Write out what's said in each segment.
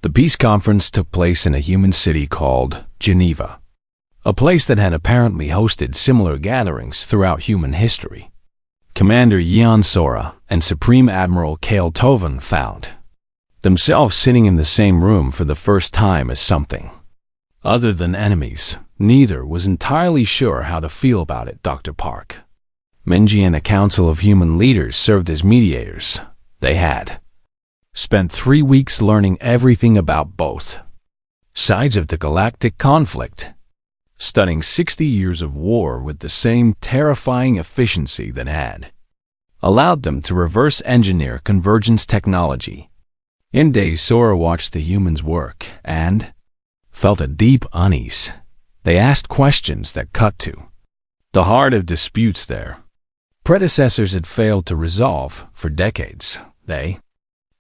The peace conference took place in a human city called Geneva, a place that had apparently hosted similar gatherings throughout human history. Commander Jan Sora and Supreme Admiral Kale Tovan found themselves sitting in the same room for the first time as something other than enemies. Neither was entirely sure how to feel about it. Dr. Park, Minji, and a council of human leaders served as mediators. They had spent 3 weeks learning everything about both sides of the galactic conflict, studying 60 years of war with the same terrifying efficiency that had allowed them to reverse engineer convergence technology. In days, Sora watched the humans work and felt a deep unease. They asked questions that cut to the heart of disputes their predecessors had failed to resolve for decades. They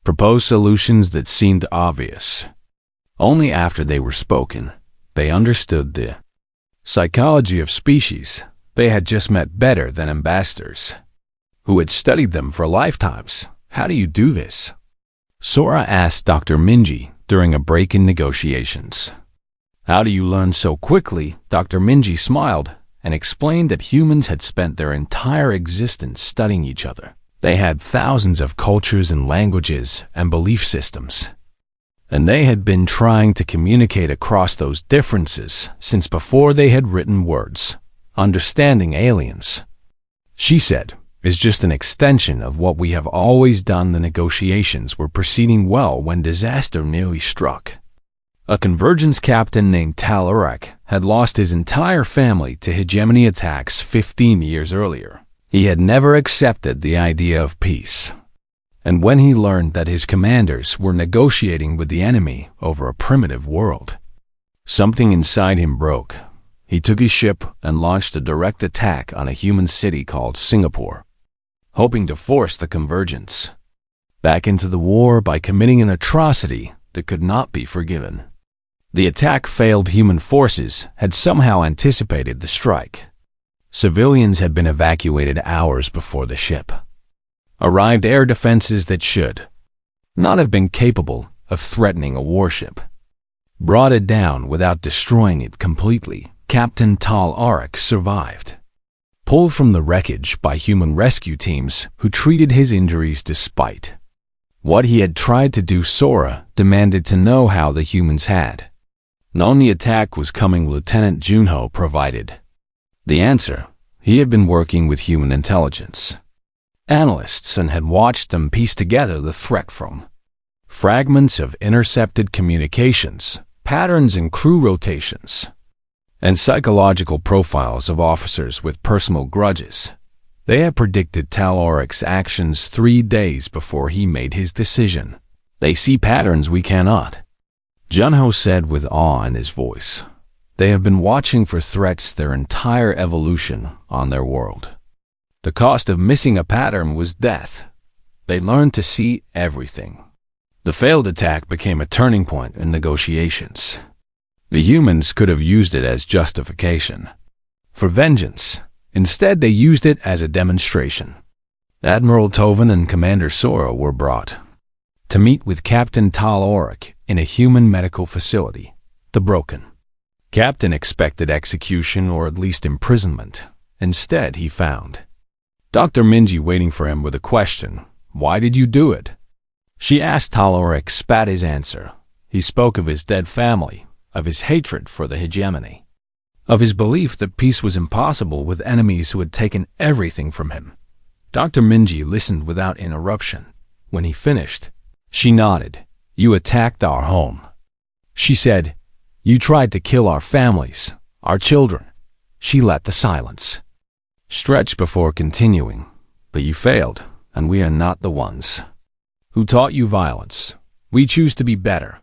proposed solutions that seemed obvious. Only after they were spoken, they understood the psychology of species they had just met better than ambassadors who had studied them for lifetimes. How do you do this? Sora asked Dr. Minji during a break in negotiations. How do you learn so quickly? Dr. Minji smiled and explained that humans had spent their entire existence studying each other. They had thousands of cultures and languages and belief systems, and they had been trying to communicate across those differences since before they had written words. Understanding aliens, she said, is just an extension of what we have always done. The negotiations were proceeding well when disaster nearly struck. A convergence captain named Tal Urek had lost his entire family to hegemony attacks 15 years earlier. He had never accepted the idea of peace, and when he learned that his commanders were negotiating with the enemy over a primitive world, something inside him broke. He took his ship and launched a direct attack on a human city called Singapore, hoping to force the convergence back into the war by committing an atrocity that could not be forgiven. The attack failed. Human forces had somehow anticipated the strike. Civilians had been evacuated hours before the ship arrived. Air defenses that should not have been capable of threatening a warship brought it down without destroying it completely. Captain Tal Urek survived, pulled from the wreckage by human rescue teams who treated his injuries despite what he had tried to do. Sora demanded to know how the humans had known the attack was coming. Lieutenant Junho provided the answer. He had been working with human intelligence analysts and had watched them piece together the threat from fragments of intercepted communications, patterns in crew rotations, and psychological profiles of officers with personal grudges. They had predicted Tal Urek's actions 3 days before he made his decision. They see patterns we cannot, Junho said with awe in his voice. They have been watching for threats their entire evolution on their world. The cost of missing a pattern was death. They learned to see everything. The failed attack became a turning point in negotiations. The humans could have used it as justification for vengeance. Instead, they used it as a demonstration. Admiral Tovan and Commander Sora were brought to meet with Captain Tal Urek in a human medical facility. The broken captain expected execution or at least imprisonment. Instead, he found Dr. Minji waiting for him with a question. Why did you do it? She asked. Tal Urek spat his answer. He spoke of his dead family, of his hatred for the hegemony, of his belief that peace was impossible with enemies who had taken everything from him. Dr. Minji listened without interruption. When he finished, she nodded. You attacked our home. She said, you tried to kill our families, our children. She let the silence stretch before continuing. But you failed, and we are not the ones who taught you violence. We choose to be better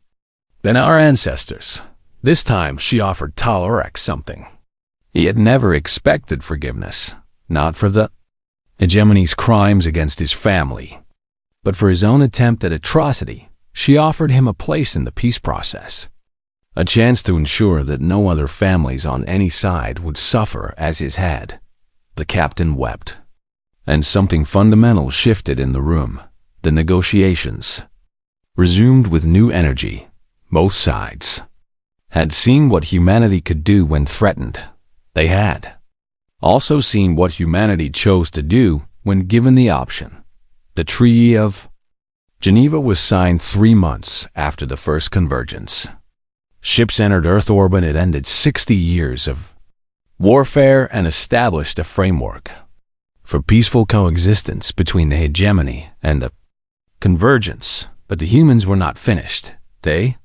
than our ancestors. This time she offered Tal Urek something. He had never expected forgiveness, not for the hegemony's crimes against his family, but for his own attempt at atrocity. She offered him a place in the peace process, a chance to ensure that no other families on any side would suffer as his had. The captain wept, and something fundamental shifted in the room. The negotiations resumed with new energy. Both sides had seen what humanity could do when threatened. They had also seen what humanity chose to do when given the option. The Treaty of Geneva was signed 3 months after the first convergence. Ships entered Earth orbit. It ended 60 years of warfare and established a framework for peaceful coexistence between the hegemony and the convergence. But the humans were not finished. They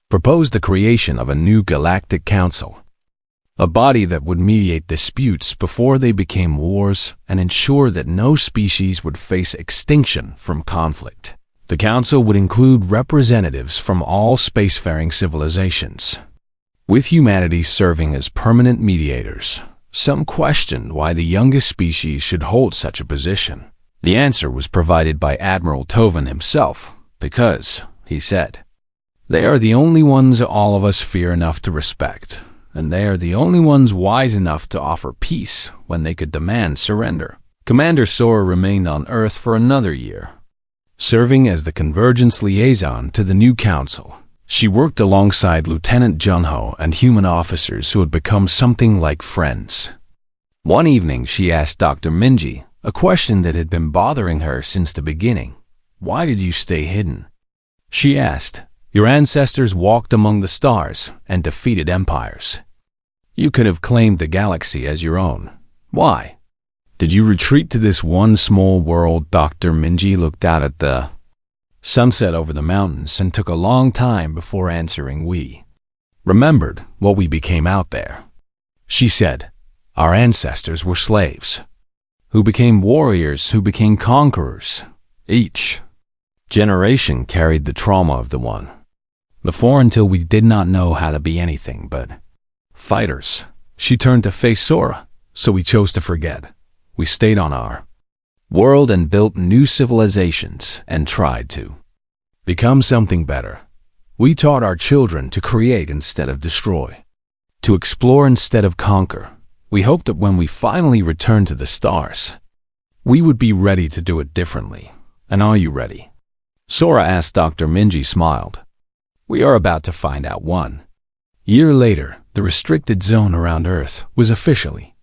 proposed the creation of a new galactic council, a body that would mediate disputes before they became wars and ensure that no species would face extinction from conflict. The council would include representatives from all spacefaring civilizations, with humanity serving as permanent mediators. Some questioned why the youngest species should hold such a position. The answer was provided by Admiral Tovan himself, because, he said, they are the only ones all of us fear enough to respect, and they are the only ones wise enough to offer peace when they could demand surrender. Commander Sora remained on Earth for another year, serving as the convergence liaison to the new council. She worked alongside Lieutenant Junho and human officers who had become something like friends. One evening she asked Dr. Minji a question that had been bothering her since the beginning. Why did you stay hidden? She asked. Your ancestors walked among the stars and defeated empires. You could have claimed the galaxy as your own. Why did you retreat to this one small world? Dr. Minji looked out at the sunset over the mountains and took a long time before answering. We remembered what we became out there. She said, our ancestors were slaves, who became warriors, who became conquerors. Each generation carried the trauma of the one before until we did not know how to be anything but fighters. She turned to face Sora, so we chose to forget. We stayed on our world and built new civilizations and tried to become something better. We taught our children to create instead of destroy, to explore instead of conquer. We hoped that when we finally returned to the stars, we would be ready to do it differently. And are you ready? Sora asked. Dr. Minji smiled. We are about to find out. 1 year later, the restricted zone around Earth was officially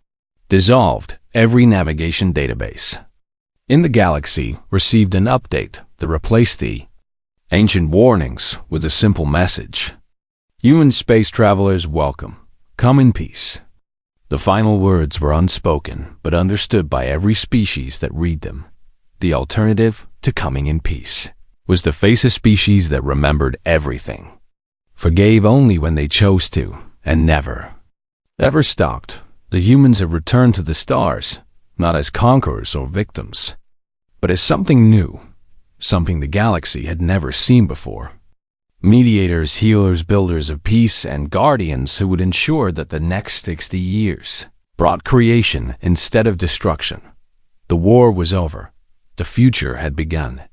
dissolved. Every navigation database in the galaxy received an update that replaced the ancient warnings with a simple message. Human space travelers welcome. Come in peace. The final words were unspoken but understood by every species that read them. The alternative to coming in peace was to face a species that remembered everything, forgave only when they chose to, and never, ever stopped. The humans have returned to the stars, not as conquerors or victims, but as something new, something the galaxy had never seen before. Mediators, healers, builders of peace, and guardians who would ensure that the next 60 years brought creation instead of destruction. The war was over. The future had begun.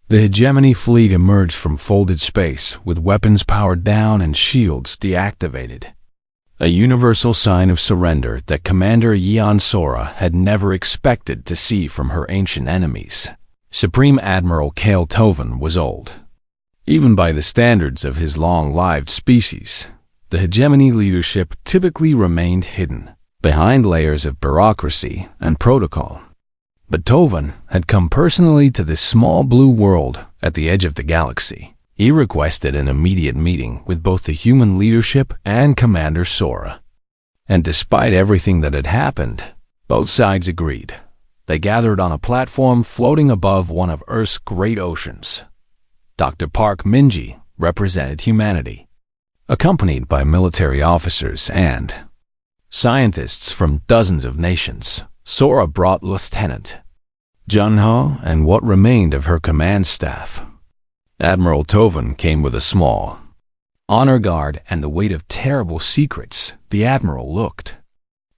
The hegemony fleet emerged from folded space with weapons powered down and shields deactivated. A universal sign of surrender that Commander Yeon Sora had never expected to see from her ancient enemies. Supreme Admiral Kale Tovan was old, even by the standards of his long-lived species. The hegemony leadership typically remained hidden behind layers of bureaucracy and protocol. But Tovan had come personally to this small blue world at the edge of the galaxy. He requested an immediate meeting with both the human leadership and Commander Sora. And despite everything that had happened, both sides agreed. They gathered on a platform floating above one of Earth's great oceans. Dr. Park Minji represented humanity, accompanied by military officers and scientists from dozens of nations. Sora brought Lieutenant Junho and what remained of her command staff. Admiral Tovan came with a small honor guard and the weight of terrible secrets. The Admiral looked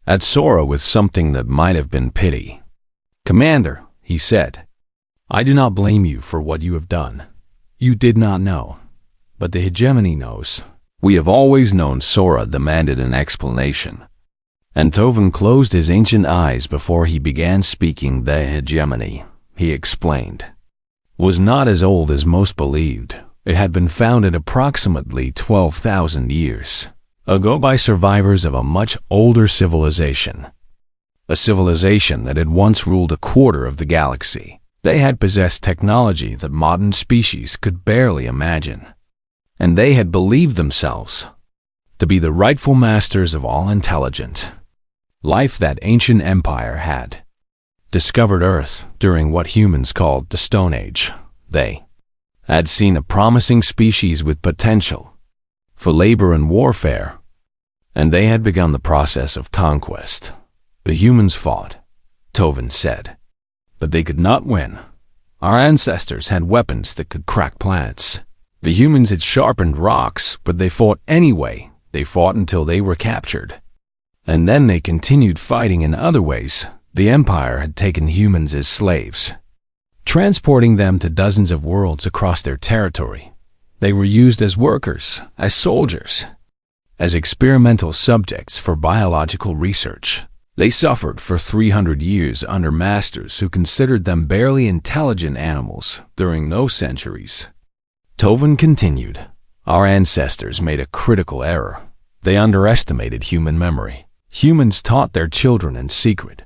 at Sora with something that might have been pity. Commander, he said, I do not blame you for what you have done. You did not know, but the hegemony knows. We have always known. Sora demanded an explanation, and Tovan closed his ancient eyes before he began speaking. The hegemony, he explained, was not as old as most believed. It had been founded approximately 12,000 years ago by survivors of a much older civilization. A civilization that had once ruled a quarter of the galaxy. They had possessed technology that modern species could barely imagine. And they had believed themselves to be the rightful masters of all intelligent life. That ancient empire had discovered Earth during what humans called the Stone Age. They had seen a promising species with potential for labor and warfare, and they had begun the process of conquest. The humans fought, Tovin said, but they could not win. Our ancestors had weapons that could crack planets. The humans had sharpened rocks, but they fought anyway. They fought until they were captured. And then they continued fighting in other ways. The Empire had taken humans as slaves, transporting them to dozens of worlds across their territory. They were used as workers, as soldiers, as experimental subjects for biological research. They suffered for 300 years under masters who considered them barely intelligent animals during those centuries. Tovin continued, our ancestors made a critical error. They underestimated human memory. Humans taught their children in secret.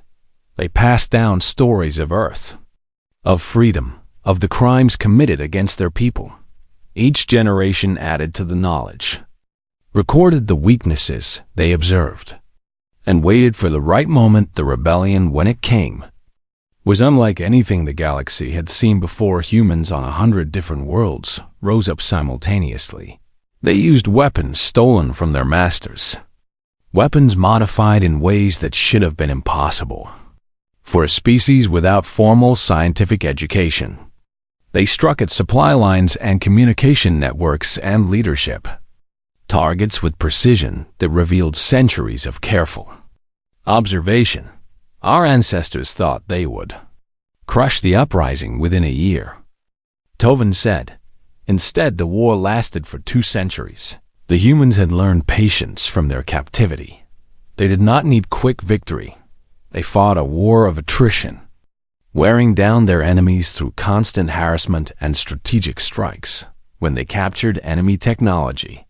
They passed down stories of Earth, of freedom, of the crimes committed against their people. Each generation added to the knowledge, recorded the weaknesses they observed, and waited for the right moment. The rebellion, when it came, was unlike anything the galaxy had seen before. Humans on 100 different worlds rose up simultaneously. They used weapons stolen from their masters, weapons modified in ways that should have been impossible for a species without formal scientific education. They struck at supply lines and communication networks and leadership, targets with precision that revealed centuries of careful observation. Our ancestors thought they would crush the uprising within a year, Tovin said. Instead, the war lasted for 2 centuries. The humans had learned patience from their captivity. They did not need quick victory. They fought a war of attrition, wearing down their enemies through constant harassment and strategic strikes. When they captured enemy technology,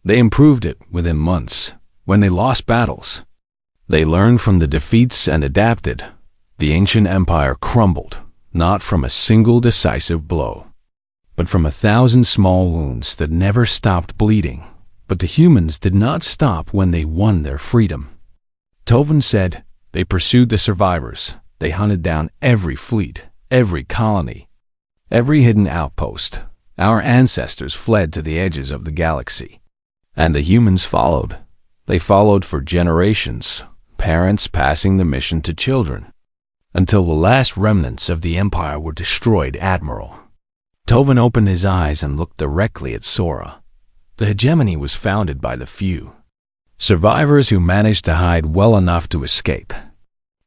they improved it within months. When they lost battles, they learned from the defeats and adapted. The ancient empire crumbled, not from a single decisive blow, but from 1,000 small wounds that never stopped bleeding. But the humans did not stop when they won their freedom. Tovin said, they pursued the survivors. They hunted down every fleet, every colony, every hidden outpost. Our ancestors fled to the edges of the galaxy, and the humans followed. They followed for generations, parents passing the mission to children, until the last remnants of the empire were destroyed. Admiral Tovin opened his eyes and looked directly at Sora. The hegemony was founded by the few survivors who managed to hide well enough to escape.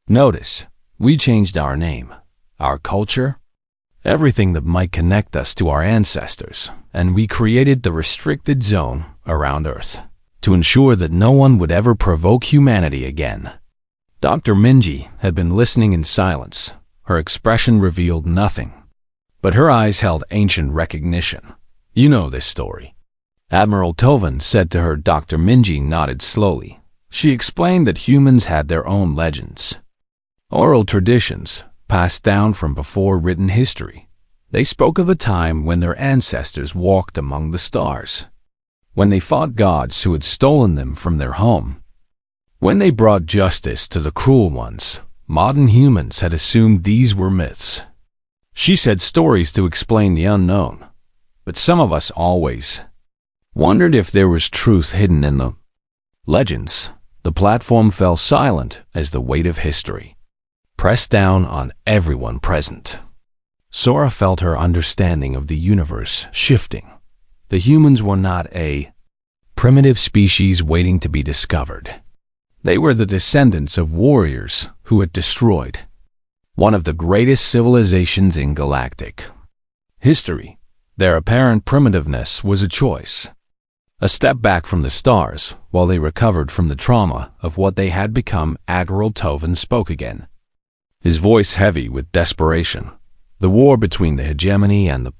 Notice, we changed our name, our culture, everything that might connect us to our ancestors, and we created the restricted zone around Earth to ensure that no one would ever provoke humanity again. Dr. Minji had been listening in silence. Her expression revealed nothing, but her eyes held ancient recognition. You know this story, Admiral Tovin said to her. Dr. Minji nodded slowly. She explained that humans had their own legends, oral traditions passed down from before written history. They spoke of a time when their ancestors walked among the stars, when they fought gods who had stolen them from their home, when they brought justice to the cruel ones. Modern humans had assumed these were myths. She said stories to explain the unknown, but some of us always wondered if there was truth hidden in the legends. The platform fell silent as the weight of history pressed down on everyone present. Sora felt her understanding of the universe shifting. The humans were not a primitive species waiting to be discovered. They were the descendants of warriors who had destroyed one of the greatest civilizations in galactic history. Their apparent primitiveness was a choice, a step back from the stars while they recovered from the trauma of what they had become. Admiral Tovin spoke again, his voice heavy with desperation. The war between the hegemony and the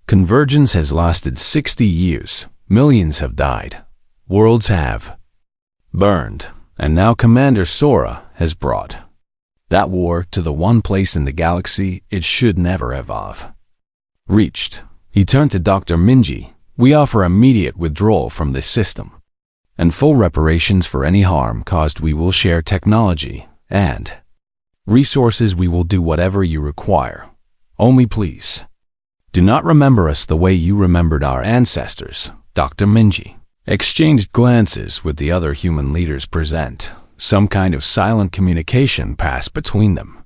Convergence has lasted 60 years. Millions have died. Worlds have burned. And now Commander Sora has brought that war to the one place in the galaxy it should never have reached. He turned to Dr. Minji. We offer immediate withdrawal from this system and full reparations for any harm caused. We will share technology and resources. We will do whatever you require. Only please do not remember us the way you remembered our ancestors. Dr. Minji exchanged glances with the other human leaders present. Some kind of silent communication passed between them.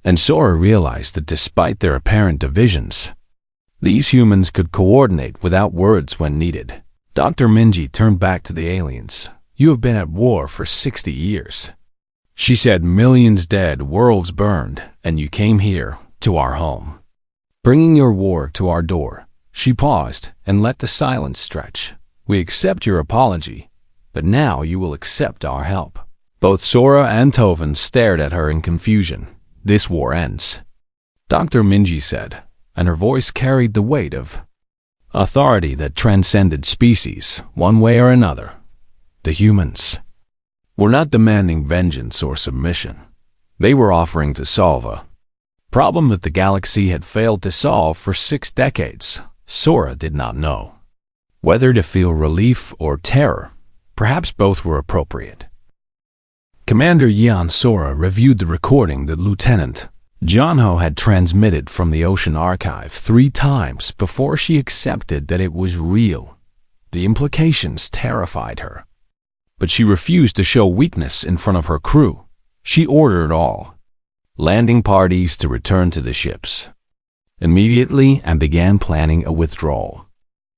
And Sora realized that despite their apparent divisions, these humans could coordinate without words when needed. Dr. Minji turned back to the aliens. You have been at war for 60 years. She said, millions dead, worlds burned, and you came here, to our home, bringing your war to our door. She paused and let the silence stretch. We accept your apology, but now you will accept our help. Both Sora and Tovan stared at her in confusion. This war ends, Dr. Minji said, and her voice carried the weight of authority that transcended species, one way or another. The humans were not demanding vengeance or submission. They were offering to solve a problem that the galaxy had failed to solve for 6 decades. Sora did not know whether to feel relief or terror. Perhaps both were appropriate. Commander Yan Sora reviewed the recording that Lieutenant Jonho had transmitted from the Ocean Archive 3 times before she accepted that it was real. The implications terrified her. But she refused to show weakness in front of her crew. She ordered all landing parties to return to the ships immediately and began planning a withdrawal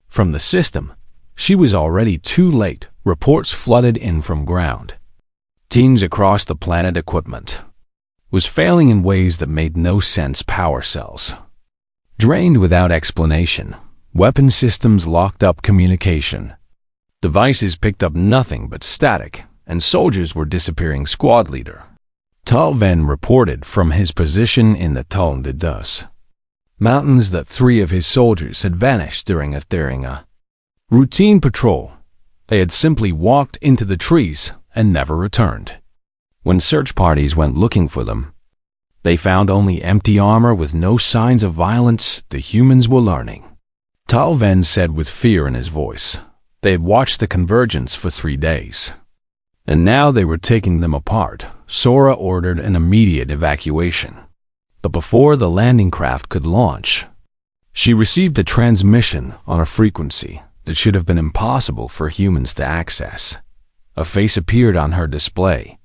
from the system. She was already too late. Reports flooded in from ground. Teams across the planet equipment was failing in ways that made no sense. Power cells drained without explanation. Weapon systems locked up communication. Devices picked up nothing but static, and soldiers were disappearing. Squad leader Talven reported from his position in the Tonne de Dos Mountains that 3 of his soldiers had vanished during a routine patrol. They had simply walked into the trees and never returned. When search parties went looking for them, they found only empty armor with no signs of violence. The humans were learning, Talven said with fear in his voice. They had watched the convergence for 3 days, and now they were taking them apart. Sora ordered an immediate evacuation. But before the landing craft could launch, she received a transmission on a frequency that should have been impossible for humans to access. A face appeared on her display,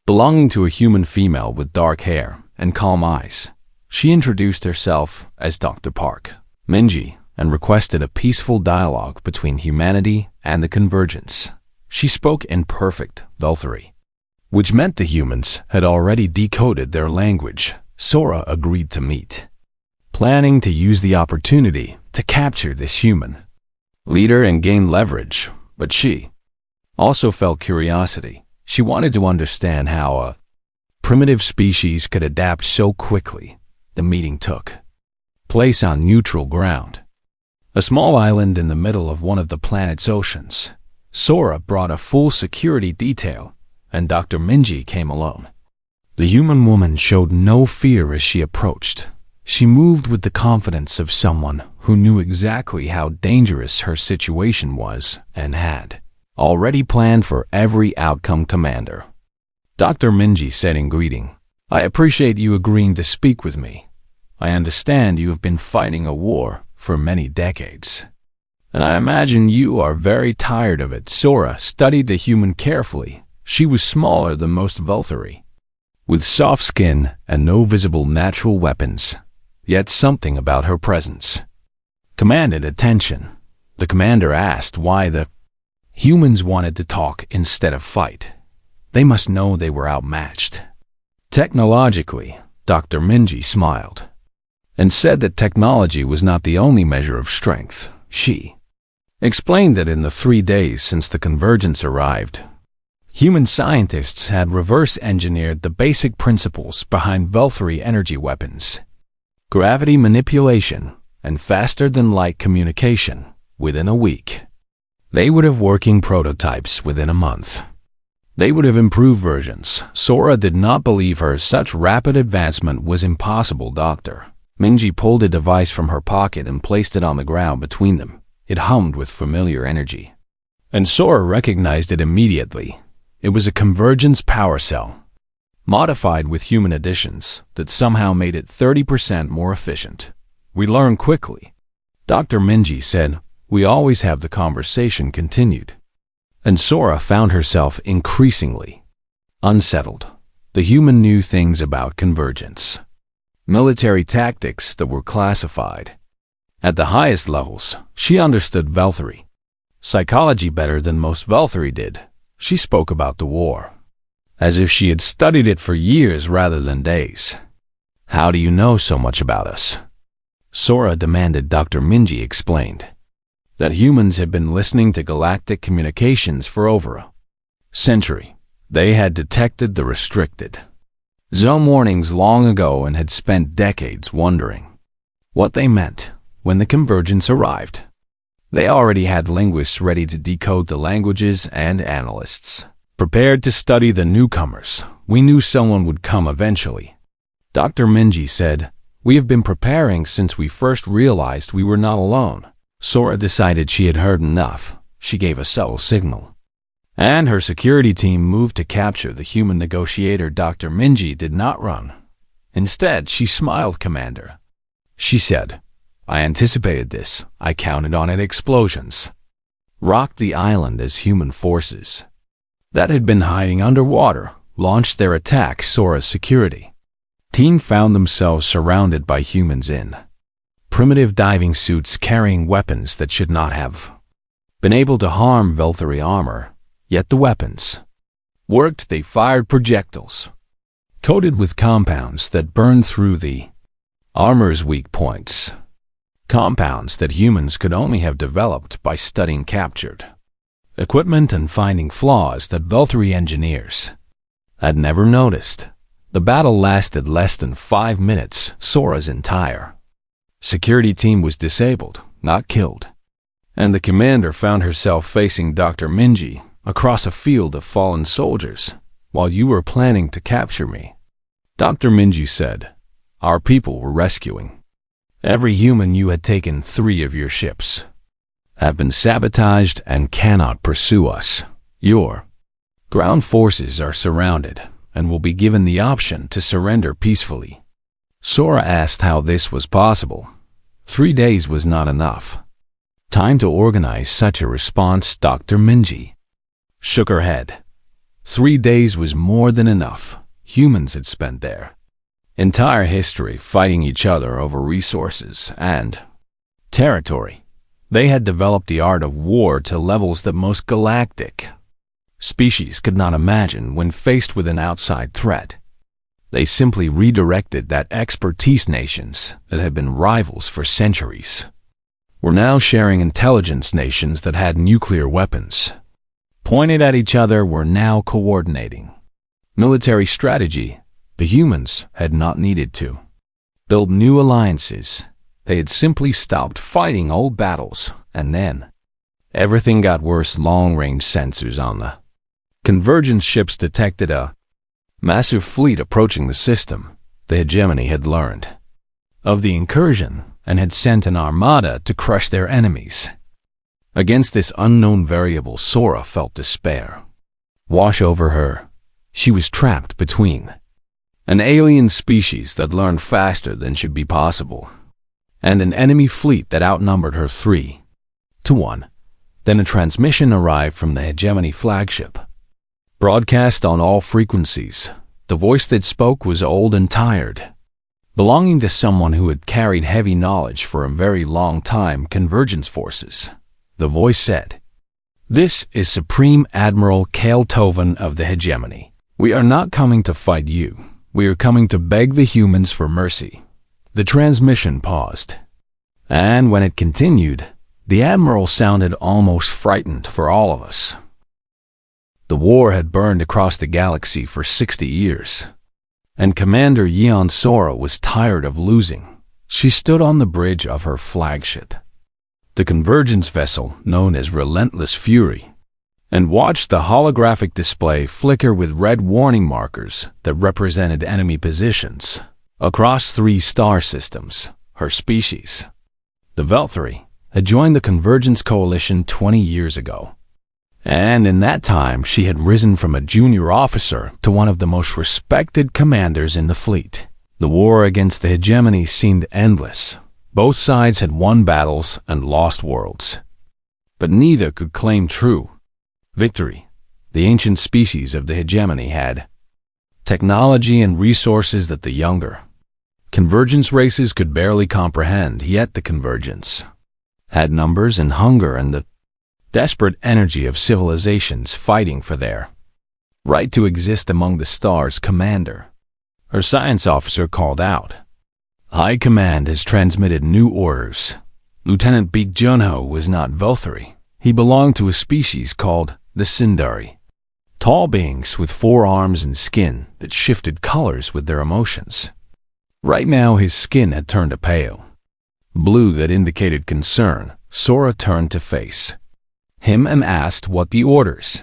belonging to a human female with dark hair and calm eyes. She introduced herself as Dr. Park Minji and requested a peaceful dialogue between humanity and the convergence. She spoke in perfect Velthari, which meant the humans had already decoded their language. Sora agreed to meet, planning to use the opportunity to capture this human leader and gain leverage. But she also felt curiosity. She wanted to understand how a primitive species could adapt so quickly. The meeting took place on neutral ground, a small island in the middle of one of the planet's oceans. Sora brought a full security detail, and Dr. Minji came alone. The human woman showed no fear as she approached. She moved with the confidence of someone who knew exactly how dangerous her situation was and had already planned for every outcome. Commander, Dr. Minji said in greeting, I appreciate you agreeing to speak with me. I understand you have been fighting a war for many decades, and I imagine you are very tired of it. Sora studied the human carefully. She was smaller than most Velthari, with soft skin and no visible natural weapons, yet something about her presence commanded attention. The commander asked why the humans wanted to talk instead of fight. They must know they were outmatched technologically. Dr. Minji smiled and said that technology was not the only measure of strength. She explained that in the 3 days since the convergence arrived, human scientists had reverse-engineered the basic principles behind Velthari energy weapons, gravity manipulation, and faster-than-light communication within a week. They would have working prototypes within a month. They would have improved versions. Sora did not believe her. Such rapid advancement was impossible, Dr. Minji pulled a device from her pocket and placed it on the ground between them. It hummed with familiar energy, and Sora recognized it immediately. It was a convergence power cell, modified with human additions, that somehow made it 30% more efficient. We learn quickly, Dr. Minji said. We always have the conversation continued. And Sora found herself increasingly unsettled. The human knew things about convergence, military tactics that were classified. At the highest levels, she understood Velthari psychology better than most Velthari did. She spoke about the war as if she had studied it for years rather than days. How do you know so much about us? Sora demanded. Dr. Minji explained that humans had been listening to galactic communications for over a century. They had detected the restricted zone warnings long ago and had spent decades wondering what they meant when the convergence arrived. They already had linguists ready to decode the languages and analysts prepared to study the newcomers. We knew someone would come eventually, Dr. Minji said. We have been preparing since we first realized we were not alone. Sora decided she had heard enough. She gave a subtle signal, and her security team moved to capture the human negotiator. Dr. Minji did not run. Instead, she smiled. Commander, she said, I anticipated this. I counted on it. Explosions rocked the island as human forces that had been hiding underwater launched their attack. Sora's security team found themselves surrounded by humans in primitive diving suits carrying weapons that should not have been able to harm Velthari armor. Yet the weapons worked. They fired projectiles coated with compounds that burned through the armor's weak points, compounds that humans could only have developed by studying captured equipment and finding flaws that Velthari engineers had never noticed. The battle lasted less than 5 minutes. Sora's entire security team was disabled, not killed, and the commander found herself facing Dr. Minji across a field of fallen soldiers. While you were planning to capture me, Dr. Minji said, our people were rescuing every human. You had taken 3 of your ships, have been sabotaged, and cannot pursue us. Your ground forces are surrounded and will be given the option to surrender peacefully. Sora asked how this was possible. 3 days was not enough time to organize such a response. Dr. Minji shook her head. 3 days was more than enough. Humans had spent their entire history fighting each other over resources and territory. They had developed the art of war to levels that most galactic species could not imagine. When faced with an outside threat, they simply redirected that expertise. Nations that had been rivals for centuries were now sharing intelligence. Nations that had nuclear weapons pointed at each other were now coordinating military strategy. The humans had not needed to build new alliances. They had simply stopped fighting old battles, and then everything got worse. Long-range sensors on the convergence ships detected a massive fleet approaching the system. The hegemony had learned of the incursion and had sent an armada to crush their enemies. Against this unknown variable, Sora felt despair wash over her. She was trapped between an alien species that learned faster than should be possible and an enemy fleet that outnumbered her 3-1. Then a transmission arrived from the hegemony flagship, broadcast on all frequencies. The voice that spoke was old and tired, belonging to someone who had carried heavy knowledge for a very long time. Convergence forces, the voice said. This is Supreme Admiral Kale Tovan of the hegemony. We are not coming to fight you. We are coming to beg the humans for mercy. The transmission paused, and when it continued, the Admiral sounded almost frightened for all of us. The war had burned across the galaxy for 60 years, and Commander Yeon Sora was tired of losing. She stood on the bridge of her flagship, the convergence vessel known as Relentless Fury, and watched the holographic display flicker with red warning markers that represented enemy positions across 3 star systems. Her species, the Velthari, had joined the Convergence Coalition 20 years ago, and in that time she had risen from a junior officer to one of the most respected commanders in the fleet. The war against the hegemony seemed endless. Both sides had won battles and lost worlds, but neither could claim true victory. The ancient species of the hegemony had technology and resources that the younger convergence races could barely comprehend, yet the convergence had numbers and hunger and the desperate energy of civilizations fighting for their right to exist among the stars. Commander, her science officer, called out. High Command has transmitted new orders. Lieutenant Beek Junho was not Velthari. He belonged to a species called the Sindari, tall beings with 4 arms and skin that shifted colors with their emotions. Right now his skin had turned a pale blue that indicated concern. Sora turned to face him and asked what the orders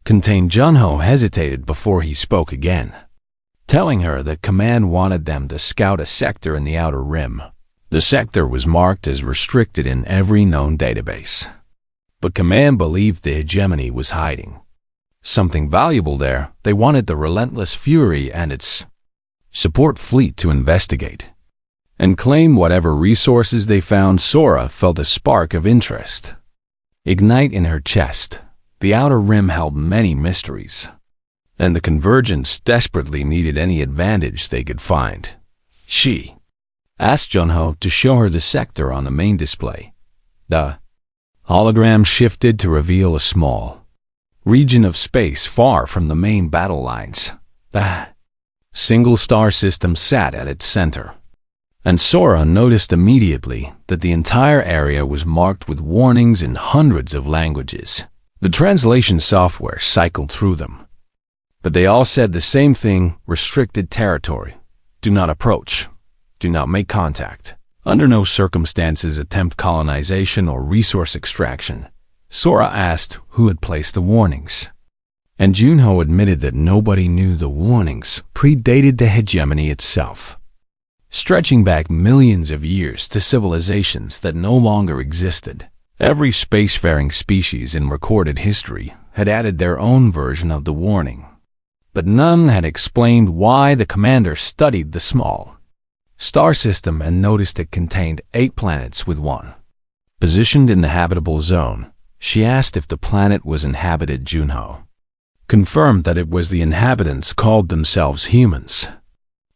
contained. Junho hesitated before he spoke again, telling her that Command wanted them to scout a sector in the Outer Rim. The sector was marked as restricted in every known database, but Command believed the hegemony was hiding something valuable there. They wanted the Relentless Fury and its support fleet to investigate and claim whatever resources they found. Sora felt a spark of interest ignite in her chest. The Outer Rim held many mysteries, and the Convergence desperately needed any advantage they could find. She asked Junho to show her the sector on the main display. The hologram shifted to reveal a small region of space far from the main battle lines. The single star system sat at its center, and Sora noticed immediately that the entire area was marked with warnings in hundreds of languages. The translation software cycled through them, but they all said the same thing: restricted territory, do not approach, do not make contact, under no circumstances attempt colonization or resource extraction. Sora asked who had placed the warnings, and Junho admitted that nobody knew the warnings predated the hegemony itself, stretching back millions of years to civilizations that no longer existed. Every spacefaring species in recorded history had added their own version of the warning, but none had explained why. The commander studied the small star system and noticed it contained 8 planets with 1 positioned in the habitable zone. She asked if the planet was inhabited. Junho confirmed that it was. The inhabitants called themselves humans,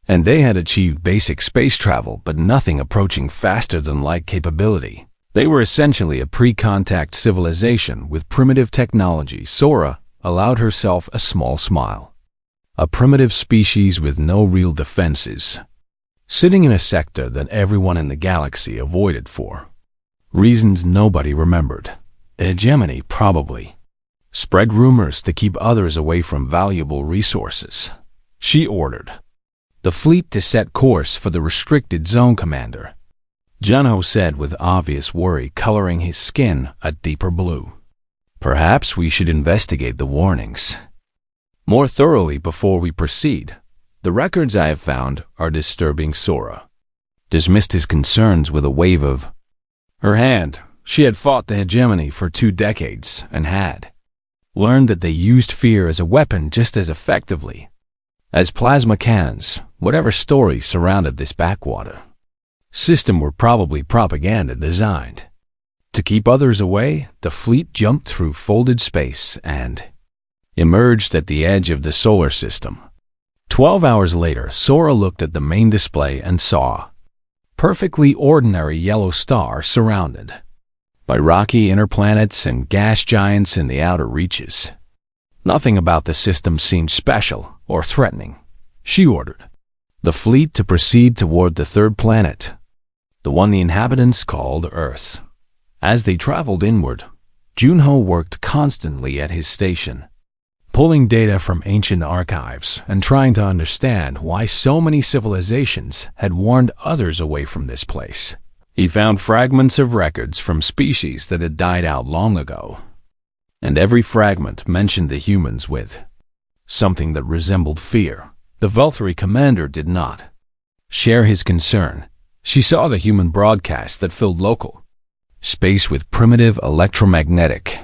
and they had achieved basic space travel, but nothing approaching faster than light capability. They were essentially a pre-contact civilization with primitive technology. Sora allowed herself a small smile. A primitive species with no real defenses, sitting in a sector that everyone in the galaxy avoided for reasons nobody remembered. The hegemony probably spread rumors to keep others away from valuable resources. She ordered the fleet to set course for the restricted zone. Commander, Junho said with obvious worry coloring his skin a deeper blue. Perhaps we should investigate the warnings more thoroughly before we proceed. The records I have found are disturbing. Sora dismissed his concerns with a wave of her hand. She had fought the hegemony for 2 decades and had learned that they used fear as a weapon just as effectively as plasma cannons. Whatever stories surrounded this backwater system were probably propaganda designed to keep others away. The fleet jumped through folded space and emerged at the edge of the solar system. 12 hours later, Sora looked at the main display and saw perfectly ordinary yellow star surrounded by rocky inner planets and gas giants in the outer reaches. Nothing about the system seemed special or threatening. She ordered the fleet to proceed toward the 3rd planet, the one the inhabitants called Earth. As they traveled inward, Junho worked constantly at his station, pulling data from ancient archives and trying to understand why so many civilizations had warned others away from this place. He found fragments of records from species that had died out long ago, and every fragment mentioned the humans with something that resembled fear. The Valkyrie commander did not share his concern. She saw the human broadcasts that filled local space with primitive electromagnetic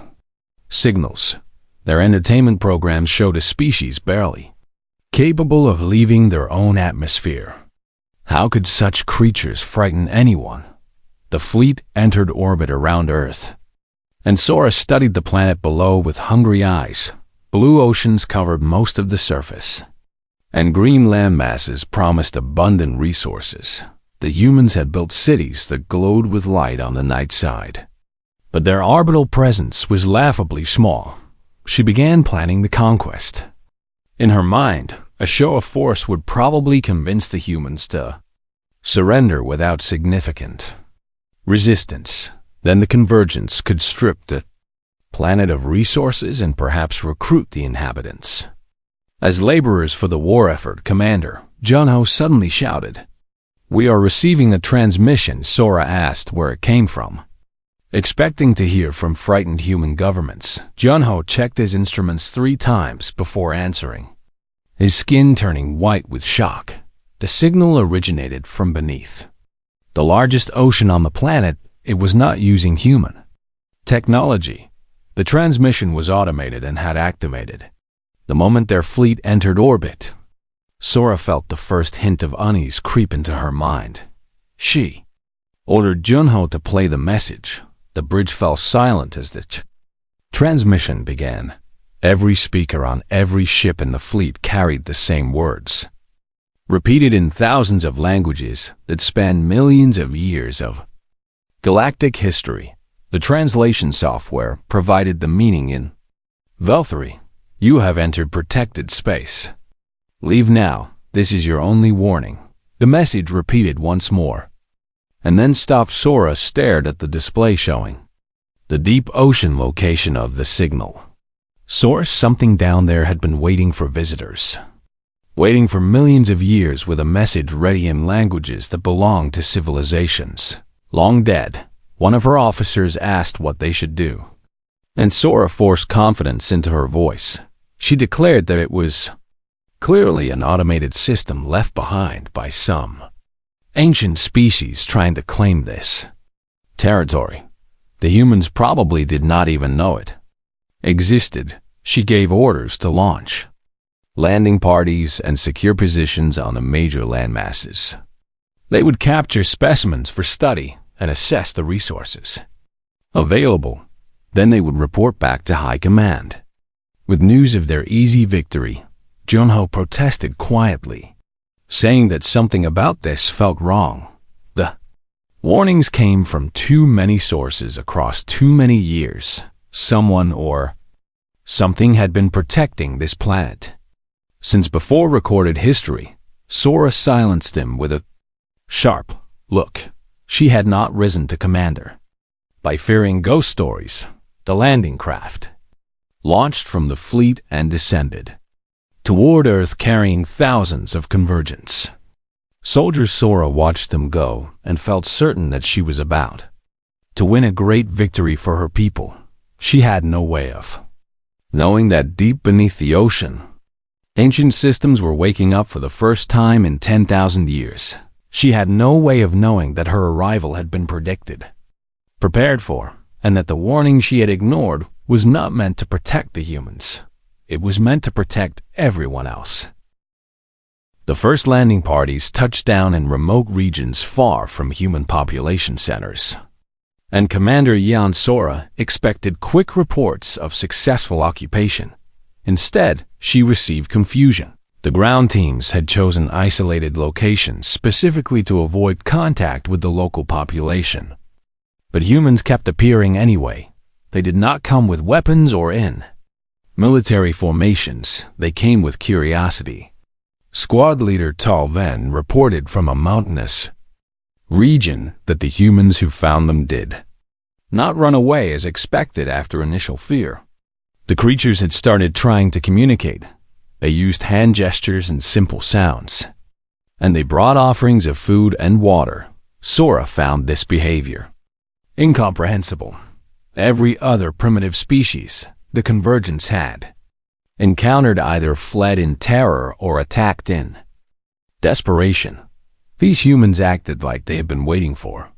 signals. Their entertainment programs showed a species barely capable of leaving their own atmosphere. How could such creatures frighten anyone? The fleet entered orbit around Earth, and Sora studied the planet below with hungry eyes. Blue oceans covered most of the surface, and green land masses promised abundant resources. The humans had built cities that glowed with light on the night side, but their orbital presence was laughably small. She began planning the conquest. In her mind, a show of force would probably convince the humans to surrender without significant resistance. Then the convergence could strip the planet of resources and perhaps recruit the inhabitants. As laborers for the war effort, Commander Junho suddenly shouted, "We are receiving a transmission." Sora asked where it came from. Expecting to hear from frightened human governments, Junho checked his instruments 3 times before answering, his skin turning white with shock. The signal originated from beneath the largest ocean on the planet. It was not using human technology. The transmission was automated and had activated the moment their fleet entered orbit. Sora felt the first hint of unease creep into her mind. She ordered Junho to play the message. The bridge fell silent as the transmission began. Every speaker on every ship in the fleet carried the same words, repeated in thousands of languages that spanned millions of years of galactic history. The translation software provided the meaning in Valkyrie. You have entered protected space. Leave now. This is your only warning. The message repeated once more, and then stopped. Sora stared at the display showing the deep ocean location of the signal. Source: something down there had been waiting for visitors, waiting for millions of years with a message ready in languages that belonged to civilizations long dead. One of her officers asked what they should do, and Sora forced confidence into her voice. She declared that it was clearly an automated system left behind by some ancient species trying to claim this territory. The humans probably did not even know it existed. She gave orders to launch landing parties and secure positions on the major landmasses. They would capture specimens for study and assess the resources available. Then they would report back to High Command with news of their easy victory. Junho protested quietly, saying that something about this felt wrong. The warnings came from too many sources across too many years. Someone or something had been protecting this planet since before recorded history. Sora silenced him with a sharp look. She had not risen to commander by fearing ghost stories. The landing craft launched from the fleet and descended toward Earth carrying thousands of convergents soldiers. Sora watched them go and felt certain that she was about to win a great victory for her people. She had no way of knowing that deep beneath the ocean, ancient systems were waking up for the first time in 10,000 years. She had no way of knowing that her arrival had been predicted, prepared for, and that the warning she had ignored was not meant to protect the humans. It was meant to protect everyone else. The first landing parties touched down in remote regions far from human population centers, and Commander Yan Sora expected quick reports of successful occupation. Instead, she received confusion. The ground teams had chosen isolated locations specifically to avoid contact with the local population. But humans kept appearing anyway. They did not come with weapons or in military formations. They came with curiosity. Squad leader Tal Ven reported from a mountainous region that the humans who found them did not run away as expected after initial fear. The creatures had started trying to communicate. They used hand gestures and simple sounds. And they brought offerings of food and water. Sora found this behavior incomprehensible. Every other primitive species the Convergence had encountered either fled in terror or attacked in desperation. These humans acted like they had been waiting for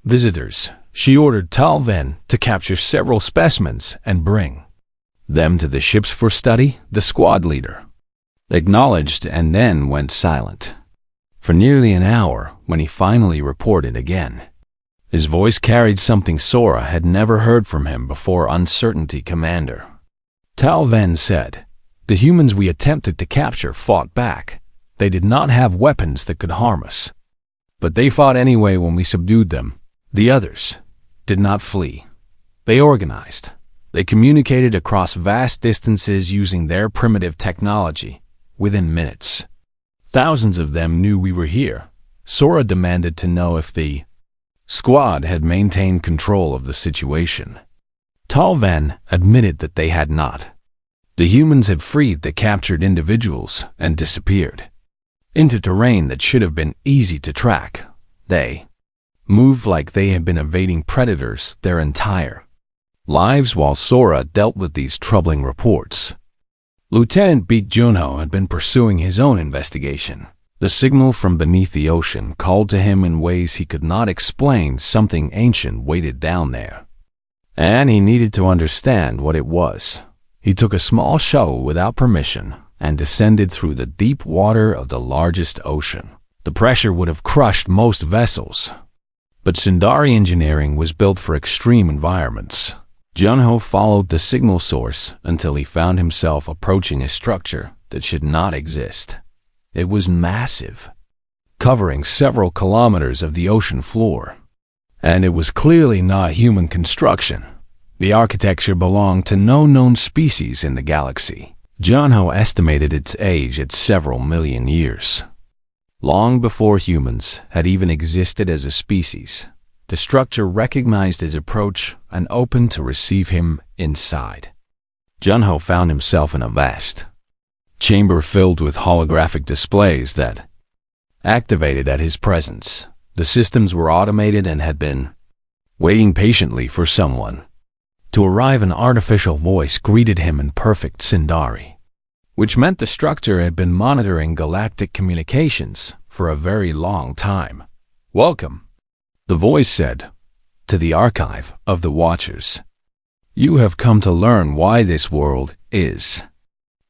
visitors. She ordered Talven to capture several specimens and bring them to the ships for study. The squad leader acknowledged and then went silent for nearly an hour when he finally reported again. His voice carried something Sora had never heard from him before. Uncertainty, Commander. Talven said, "The humans we attempted to capture fought back. They did not have weapons that could harm us. But they fought anyway when we subdued them. The others did not flee. They organized. They communicated across vast distances using their primitive technology. Within minutes, thousands of them knew we were here." Sora demanded to know if the squad had maintained control of the situation. Talven admitted that they had not. The humans had freed the captured individuals and disappeared into terrain that should have been easy to track. They moved like they had been evading predators their entire lives while Sora dealt with these troubling reports. Lieutenant Beat Junho had been pursuing his own investigation. The signal from beneath the ocean called to him in ways he could not explain. Something ancient waited down there, and he needed to understand what it was. He took a small shuttle without permission and descended through the deep water of the largest ocean. The pressure would have crushed most vessels, but Sindari engineering was built for extreme environments. Junho followed the signal source until he found himself approaching a structure that should not exist. It was massive, covering several kilometers of the ocean floor, and it was clearly not human construction. The architecture belonged to no known species in the galaxy. Junho estimated its age at several million years. Long before humans had even existed as a species, the structure recognized his approach and opened to receive him inside. Junho found himself in a vast chamber filled with holographic displays that activated at his presence. The systems were automated and had been waiting patiently for someone to arrive. An artificial voice greeted him in perfect Sindari, which meant the structure had been monitoring galactic communications for a very long time. "Welcome," the voice said, "to the archive of the Watchers. You have come to learn why this world is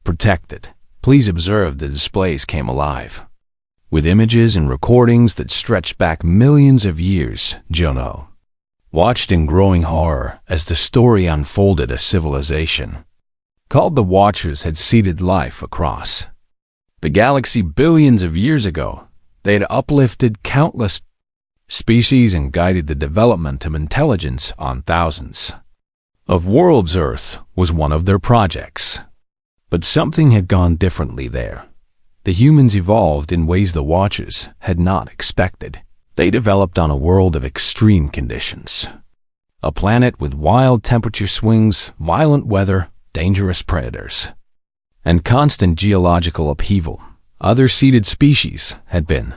protected. Please observe." The displays came alive with images and recordings that stretched back millions of years. Junho watched in growing horror as the story unfolded. A civilization called the Watchers had seeded life across the galaxy billions of years ago. They had uplifted countless species and guided the development of intelligence on thousands of worlds. Earth was one of their projects. But something had gone differently there. The humans evolved in ways the Watchers had not expected. They developed on a world of extreme conditions. A planet with wild temperature swings, violent weather, dangerous predators, and constant geological upheaval. Other seeded species had been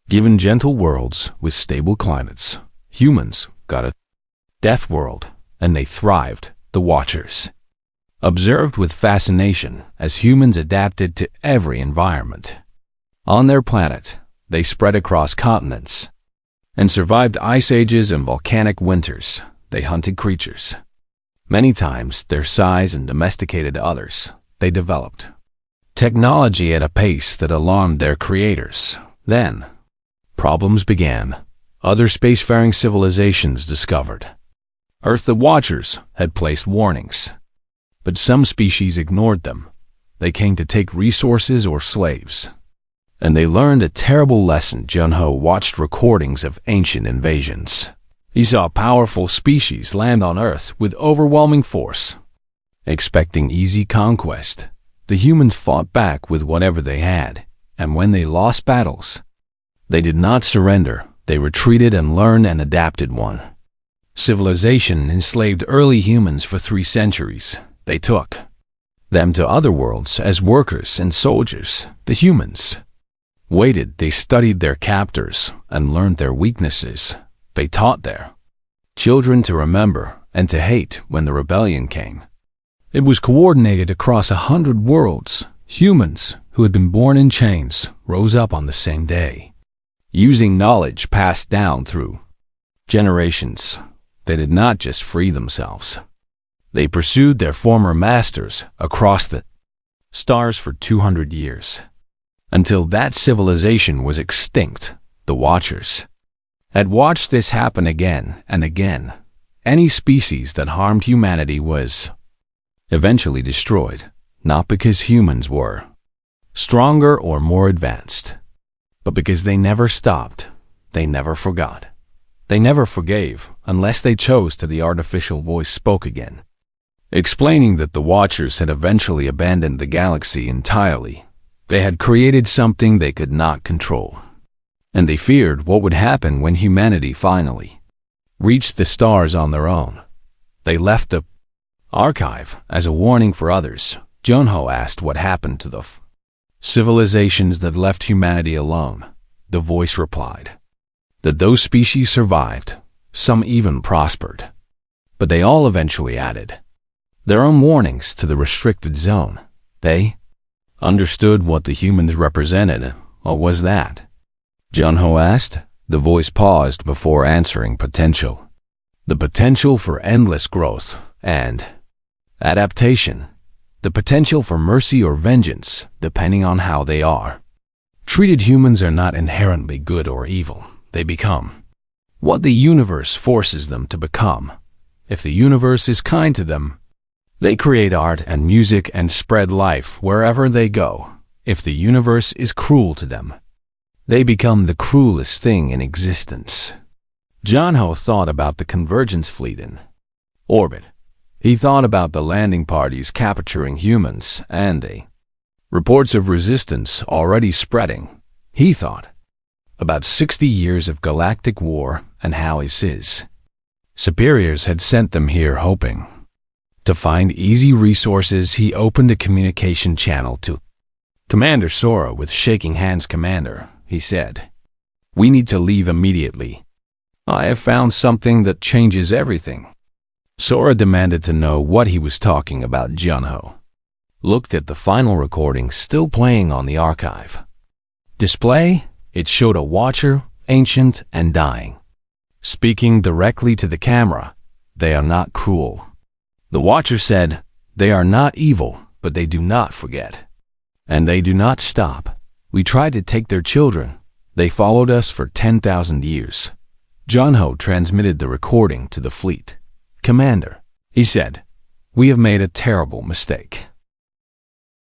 given gentle worlds with stable climates. Humans got a death world, and they thrived. The Watchers observed with fascination as humans adapted to every environment. On their planet, they spread across continents and survived ice ages and volcanic winters. They hunted creatures many times their size and domesticated others. They developed technology at a pace that alarmed their creators. Then, problems began. Other spacefaring civilizations discovered Earth. The Watchers had placed warnings, but some species ignored them. They came to take resources or slaves, and they learned a terrible lesson. Junho watched recordings of ancient invasions. He saw powerful species land on Earth with overwhelming force, expecting easy conquest. The humans fought back with whatever they had, and when they lost battles, they did not surrender. They retreated and learned and adapted. One civilization enslaved early humans for 3 centuries. They took them to other worlds as workers and soldiers. The humans waited. They studied their captors and learned their weaknesses. They taught their children to remember and to hate when the rebellion came. It was coordinated across 100 worlds. Humans who had been born in chains rose up on the same day. Using knowledge passed down through generations, they did not just free themselves. They pursued their former masters across the stars for 200 years. Until that civilization was extinct, the Watchers had watched this happen again and again. Any species that harmed humanity was eventually destroyed, not because humans were stronger or more advanced, but because they never stopped, they never forgot, they never forgave unless they chose to. The artificial voice spoke again, explaining that the Watchers had eventually abandoned the galaxy entirely. They had created something they could not control, and they feared what would happen when humanity finally reached the stars on their own. They left the archive as a warning for others. Junho asked what happened to the civilizations that left humanity alone. The voice replied that those species survived, some even prospered, but they all eventually added their own warnings to the restricted zone. They understood what the humans represented. What was that? Junho asked. The voice paused before answering. Potential. The potential for endless growth and adaptation. The potential for mercy or vengeance, depending on how they are treated. Humans are not inherently good or evil. They become what the universe forces them to become. If the universe is kind to them, they create art and music and spread life wherever they go. If the universe is cruel to them, they become the cruelest thing in existence. Junho thought about the Convergence fleet in orbit. He thought about the landing parties capturing humans and the reports of resistance already spreading. He thought about 60 years of galactic war and how his superiors had sent them here hoping to find easy resources. He opened a communication channel to Commander Sora with shaking hands. Commander, he said, we need to leave immediately. I have found something that changes everything. Sora demanded to know what he was talking about. Junho looked at the final recording still playing on the archive display. It showed a Watcher, ancient and dying, speaking directly to the camera. They are not cruel. The Watcher said, they are not evil, but they do not forget. And they do not stop. We tried to take their children. They followed us for 10,000 years. Junho transmitted the recording to the fleet. Commander, he said, we have made a terrible mistake.